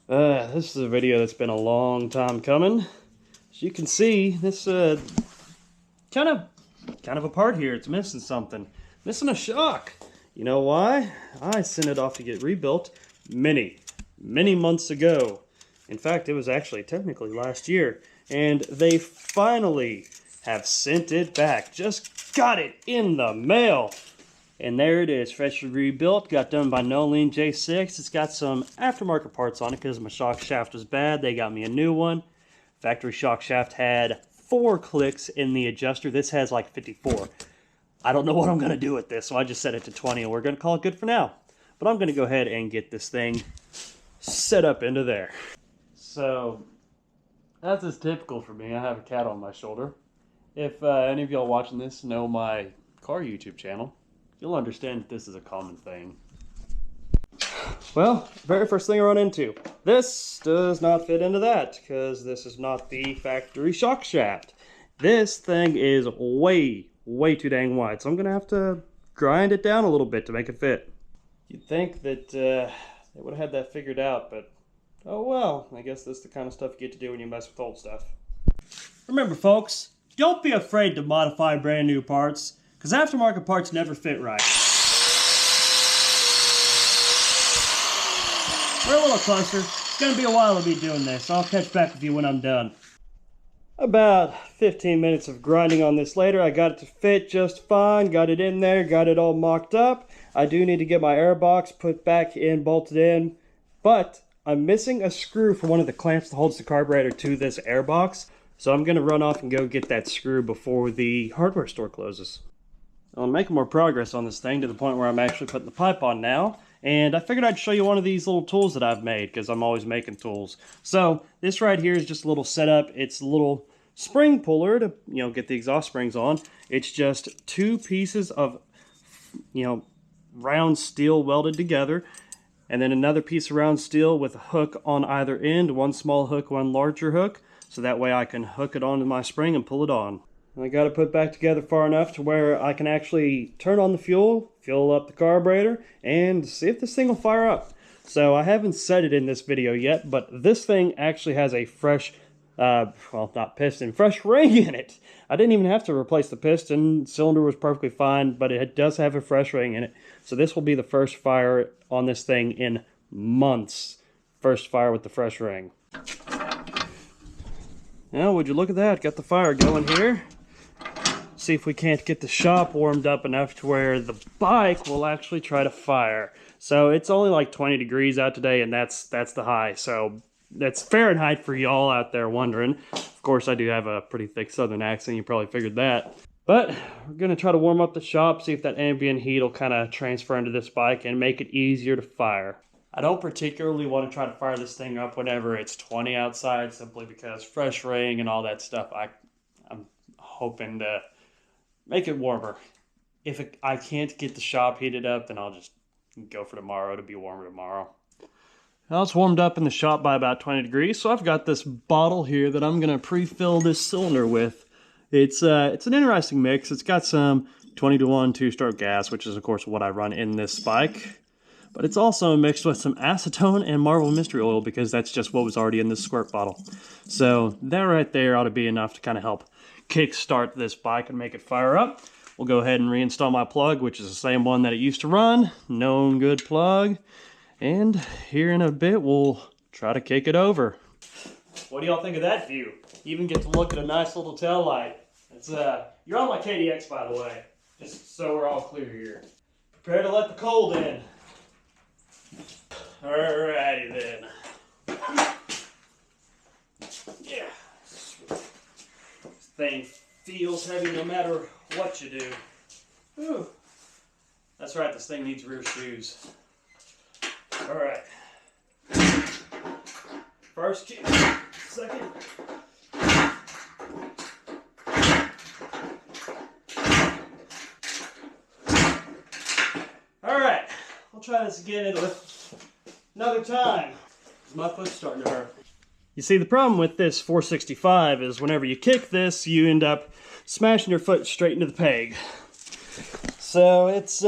This is a video that's been a long time coming. As you can see, this kind of a part here. It's missing something. Missing a shock. You know why? I sent it off to get rebuilt many months ago. In fact, it was actually technically last year. And they finally have sent it back. Just got it in the mail. And there it is, freshly rebuilt, got done by Nolene J6. It's got some aftermarket parts on it because my shock shaft was bad. They got me a new one. Factory shock shaft had 4 clicks in the adjuster. This has like 54. I don't know what I'm going to do with this, so I just set it to 20 and we're going to call it good for now. But I'm going to go ahead and get this thing set up into there. So, as is typical for me, I have a cat on my shoulder. If any of y'all watching this know my car YouTube channel, you'll understand that this is a common thing. Well, very first thing I run into. This does not fit into that, because this is not the factory shock shaft. This thing is way too dang wide, so I'm going to have to grind it down a little bit to make it fit. You'd think that they would have had that figured out, but oh well, I guess that's the kind of stuff you get to do when you mess with old stuff. Remember folks, don't be afraid to modify brand new parts, because aftermarket parts never fit right. We're a little closer. It's going to be a while to be doing this. I'll catch back with you when I'm done. About 15 minutes of grinding on this later, I got it to fit just fine. Got it in there, got it all mocked up. I do need to get my air box put back in, bolted in. But I'm missing a screw for one of the clamps that holds the carburetor to this air box. So I'm going to run off and go get that screw before the hardware store closes. I'm making more progress on this thing to the point where I'm actually putting the pipe on now. And I figured I'd show you one of these little tools that I've made, because I'm always making tools. So this right here is just a little setup. It's a little spring puller to, get the exhaust springs on. It's just 2 pieces of, round steel welded together. And then another piece of round steel with a hook on either end. One small hook, one larger hook. So that way I can hook it onto my spring and pull it on. I got it put back together far enough to where I can actually turn on the fuel up the carburetor, and see if this thing will fire up. So I haven't said it in this video yet, but this thing actually has a fresh, well, not piston, fresh ring in it. I didn't even have to replace the piston. Cylinder was perfectly fine, but it does have a fresh ring in it. So this will be the first fire on this thing in months. First fire with the fresh ring. Now, would you look at that? Got the fire going here. See if we can't get the shop warmed up enough to where the bike will actually try to fire. So it's only like 20 degrees out today, and that's the high. So that's Fahrenheit for y'all out there wondering. Of course, I do have a pretty thick southern accent. You probably figured that. But we're going to try to warm up the shop, see if that ambient heat will kind of transfer into this bike and make it easier to fire. I don't particularly want to try to fire this thing up whenever it's 20 outside, simply because fresh ring and all that stuff, I'm hoping to make it warmer. If I can't get the shop heated up, then I'll just go for tomorrow to be warmer tomorrow. Well, it's warmed up in the shop by about 20 degrees, so I've got this bottle here that I'm going to pre-fill this cylinder with. It's an interesting mix. It's got some 20-to-1 2-stroke gas, which is, of course, what I run in this bike. But it's also mixed with some acetone and Marvel Mystery Oil, because that's just what was already in this squirt bottle. So that right there ought to be enough to kind of help kickstart this bike and make it fire up. We'll go ahead and reinstall my plug, which is the same one that it used to run. Known good plug. And here in a bit, we'll try to kick it over. What do y'all think of that view? You even get to look at a nice little tail light. It's you're on my KDX, by the way, just so we're all clear here. Prepare to let the cold in. Alrighty then. Yeah. This thing feels heavy no matter what you do. Whew. That's right, this thing needs rear shoes. Alright. First kick, second. Alright, I'll try this again another time. My foot's starting to hurt. You see, the problem with this 465 is whenever you kick this, you end up smashing your foot straight into the peg. So it's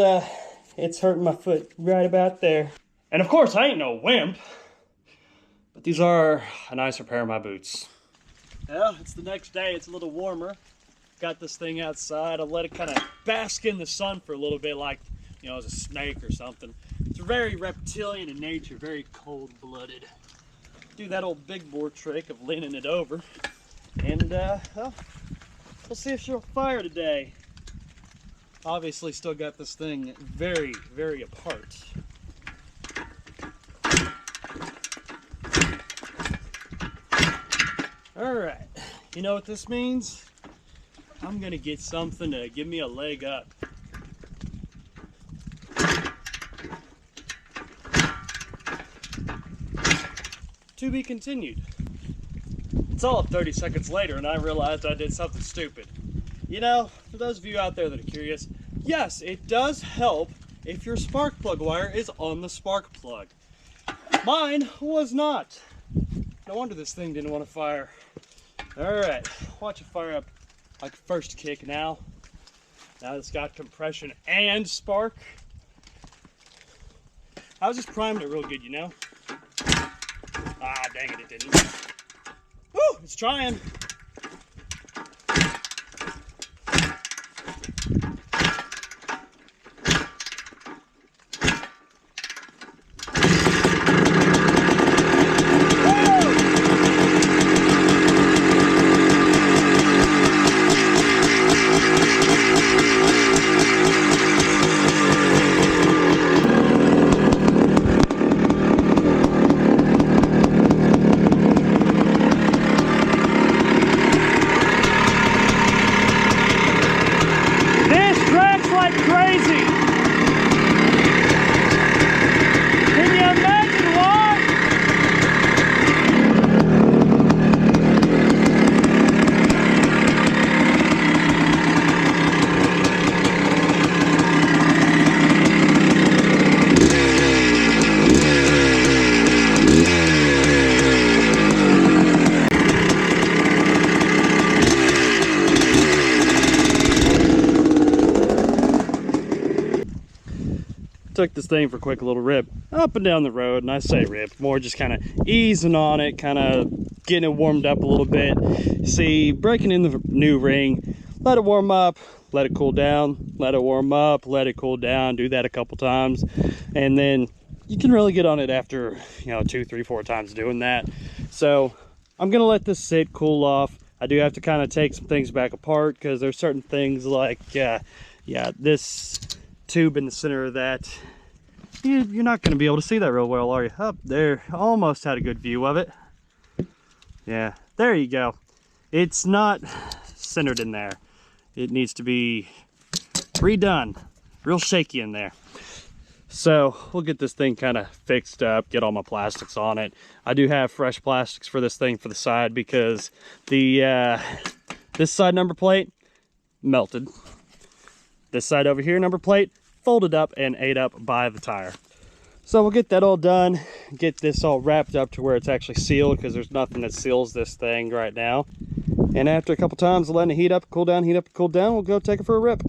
hurting my foot right about there. And of course, I ain't no wimp. But these are a nicer pair of my boots. Well, it's the next day. It's a little warmer. Got this thing outside. I'll let it kind of bask in the sun for a little bit, like, you know, as a snake or something. It's very reptilian in nature, very cold-blooded. Do that old big bore trick of leaning it over. And, well, we'll see if she'll fire today. Obviously still got this thing very, very apart. Alright, you know what this means? I'm gonna get something to give me a leg up. To be continued. It's all 30 seconds later and I realized I did something stupid. You know, for those of you out there that are curious, yes, it does help if your spark plug wire is on the spark plug. Mine was not. No wonder this thing didn't want to fire. Alright, watch it fire up like first kick now. Now it's got compression and spark. I was just priming it real good, you know? Ah, dang it, it didn't. Woo, it's trying. Took this thing for a quick little rip up and down the road, and I say rip, more just kind of easing on it, kind of getting it warmed up a little bit. See, breaking in the new ring, let it warm up, let it cool down, let it warm up, let it cool down, do that a couple times, and then you can really get on it after, you know, 2, 3, 4 times doing that. So I'm gonna let this sit, cool off. I do have to kind of take some things back apart because there's certain things like this tube in the center of that, you're not going to be able to see that real well, are you? Up there, almost had a good view of it. Yeah, there you go. It's not centered in there. It needs to be redone. Real shaky in there. So we'll get this thing kind of fixed up, get all my plastics on it. I do have fresh plastics for this thing for the side because the this side number plate melted. This side over here number plate folded up and ate up by the tire. So we'll get that all done, get this all wrapped up to where it's actually sealed, because there's nothing that seals this thing right now. And after a couple times of letting it heat up, cool down, we'll go take it for a rip.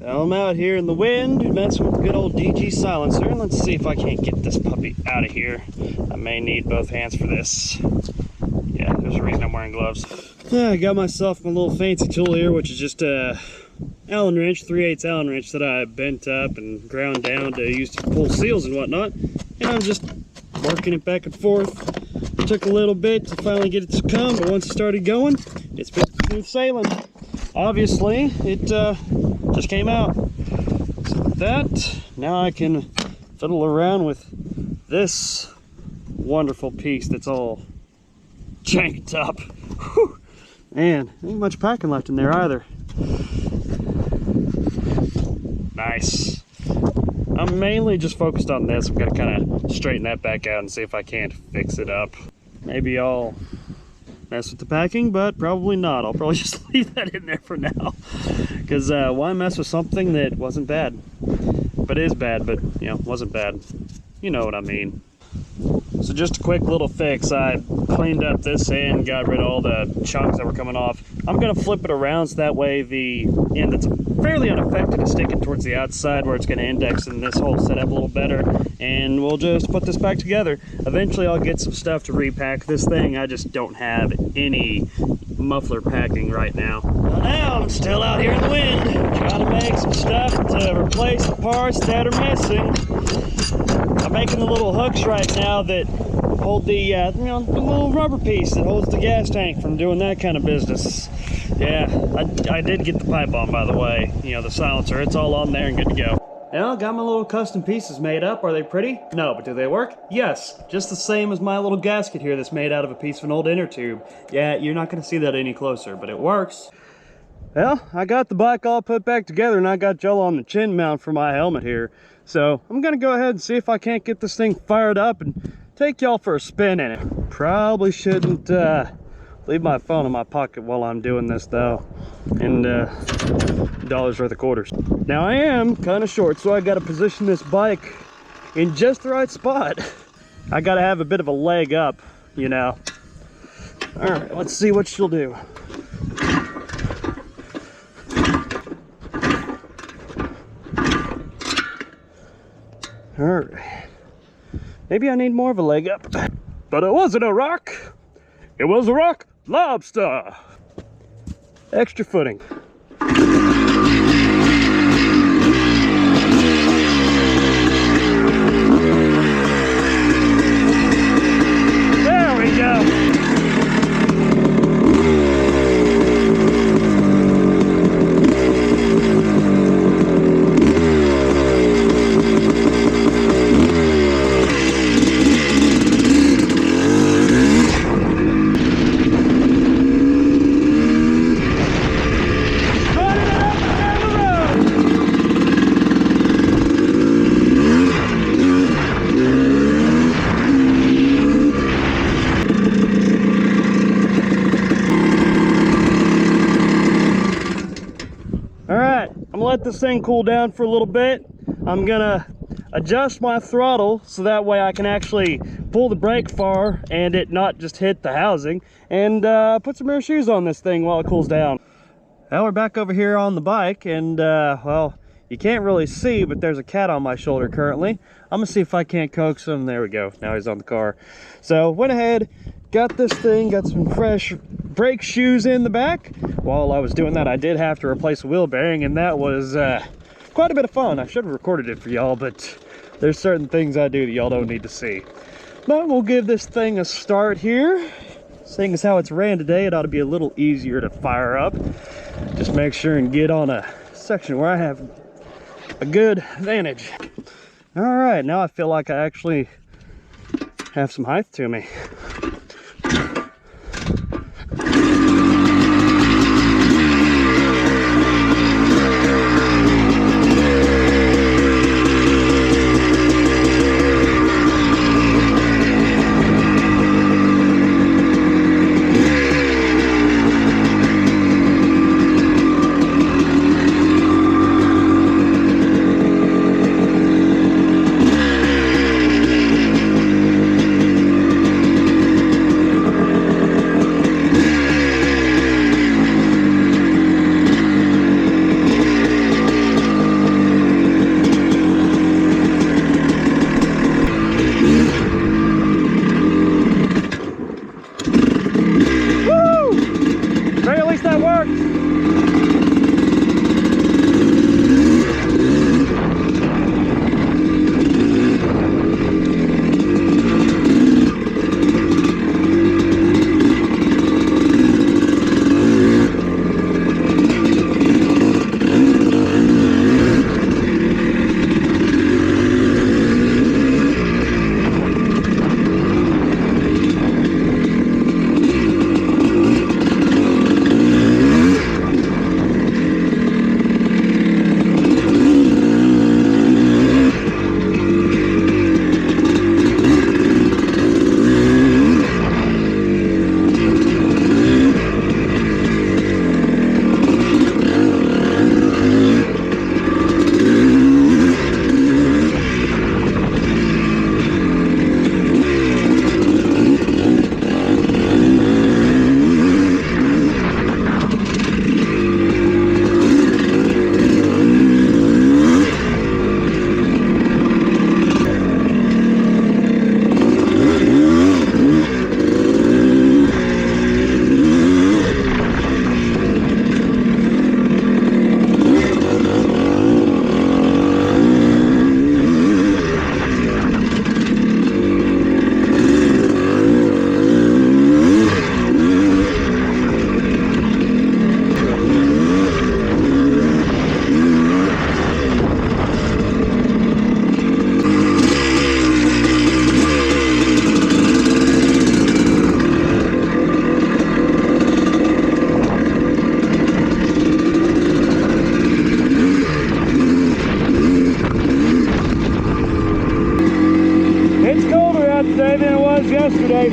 I'm out here in the wind, messing with the good old DG silencer, and let's see if I can't get this puppy out of here. I may need both hands for this. Yeah, there's a reason I'm wearing gloves. I got myself my little fancy tool here, which is just a Allen wrench, 3/8 Allen wrench that I bent up and ground down to use to pull seals and whatnot. And I'm just working it back and forth. It took a little bit to finally get it to come, but once it started going, it's been smooth sailing. Obviously, it just came out. So with that, now I can fiddle around with this wonderful piece that's all janked up. Whew. Man, ain't much packing left in there either. Nice. I'm mainly just focused on this. I'm gonna kind of straighten that back out and see if I can't fix it up. Maybe I'll mess with the packing, but probably not. I'll probably just leave that in there for now, because why mess with something that wasn't bad? But it is bad, but you know, wasn't bad. You know what I mean. So just a quick little fix. I cleaned up this end, got rid of all the chunks that were coming off. I'm gonna flip it around so that way the end that's fairly unaffected is sticking towards the outside where it's gonna index in this whole setup a little better. And we'll just put this back together. Eventually I'll get some stuff to repack this thing. I just don't have any muffler packing right now. Well, now I'm still out here in the wind, trying to make some stuff to replace the parts that are missing. I'm making the little hooks right now that hold the, you know, the little rubber piece that holds the gas tank from doing that kind of business. Yeah, I did get the pipe on, by the way. You know, the silencer, it's all on there and good to go. Well, got my little custom pieces made up. Are they pretty? No, but do they work? Yes, just the same as my little gasket here that's made out of a piece of an old inner tube. Yeah, you're not gonna see that any closer, but it works. Well, I got the bike all put back together and I got Jello on the chin mount for my helmet here. So I'm gonna go ahead and see if I can't get this thing fired up and take y'all for a spin in it. Probably shouldn't leave my phone in my pocket while I'm doing this though. And dollars worth of quarters. Now I am kind of short, so I gotta position this bike in just the right spot. I gotta have a bit of a leg up, you know. All right, let's see what she'll do. All right, maybe I need more of a leg up. But it wasn't a rock, it was a rock lobster. Extra footing. There we go. Let this thing cool down for a little bit. I'm gonna adjust my throttle so that way I can actually pull the brake far and it not just hit the housing, and put some rear shoes on this thing while it cools down. Well, we're back over here on the bike, and well, you can't really see, but there's a cat on my shoulder currently. I'm gonna see if I can't coax him. There we go, now he's on the car. So went ahead, got this thing, got some fresh brake shoes in the back. While I was doing that, I did have to replace a wheel bearing, and that was quite a bit of fun. I should have recorded it for y'all, but there's certain things I do that y'all don't need to see. But we'll give this thing a start here. Seeing as how it's ran today, it ought to be a little easier to fire up. Just make sure and get on a section where I have a good vantage. All right, now I feel like I actually have some height to me.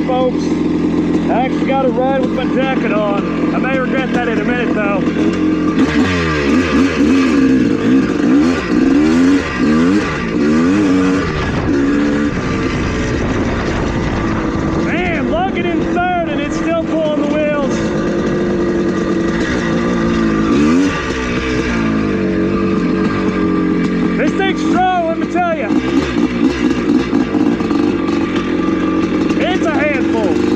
folks. I actually got to ride with my jacket on. I may regret that in a minute though. Man, lugging in third and it's still pulling the wheels. This thing's strong, let me tell you. It's a handful.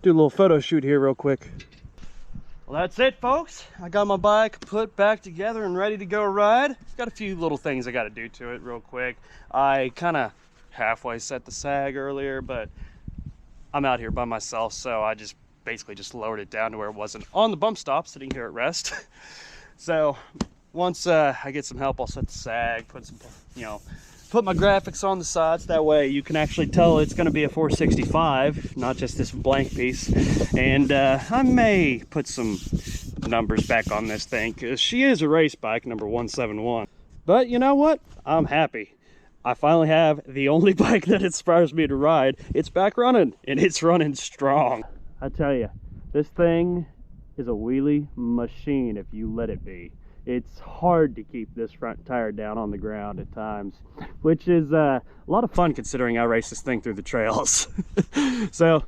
do a little photo shoot here real quick. Well, that's it, folks. I got my bike put back together and ready to go ride. Got a few little things I got to do to it real quick. I kind of halfway set the sag earlier, but I'm out here by myself, so I just basically just lowered it down to where it wasn't on the bump stop, sitting here at rest. So once I get some help, I'll set the sag, put some, put my graphics on the sides. That way you can actually tell it's going to be a 465, not just this blank piece. And I may put some numbers back on this thing, because she is a race bike, number 171. But you know what? I'm happy. I finally have the only bike that inspires me to ride. It's back running, and it's running strong. I tell you, this thing is a wheelie machine if you let it be. It's hard to keep this front tire down on the ground at times, which is a lot of fun considering I race this thing through the trails. So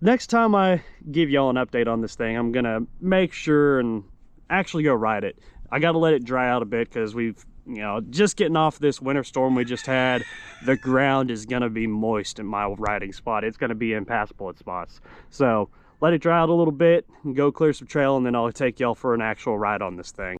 next time I give y'all an update on this thing, I'm gonna make sure and actually go ride it. I gotta let it dry out a bit because we've, you know, just getting off this winter storm we just had. The ground is gonna be moist in my riding spot. It's gonna be impassable at spots. So let it dry out a little bit and go clear some trail, and then I'll take y'all for an actual ride on this thing.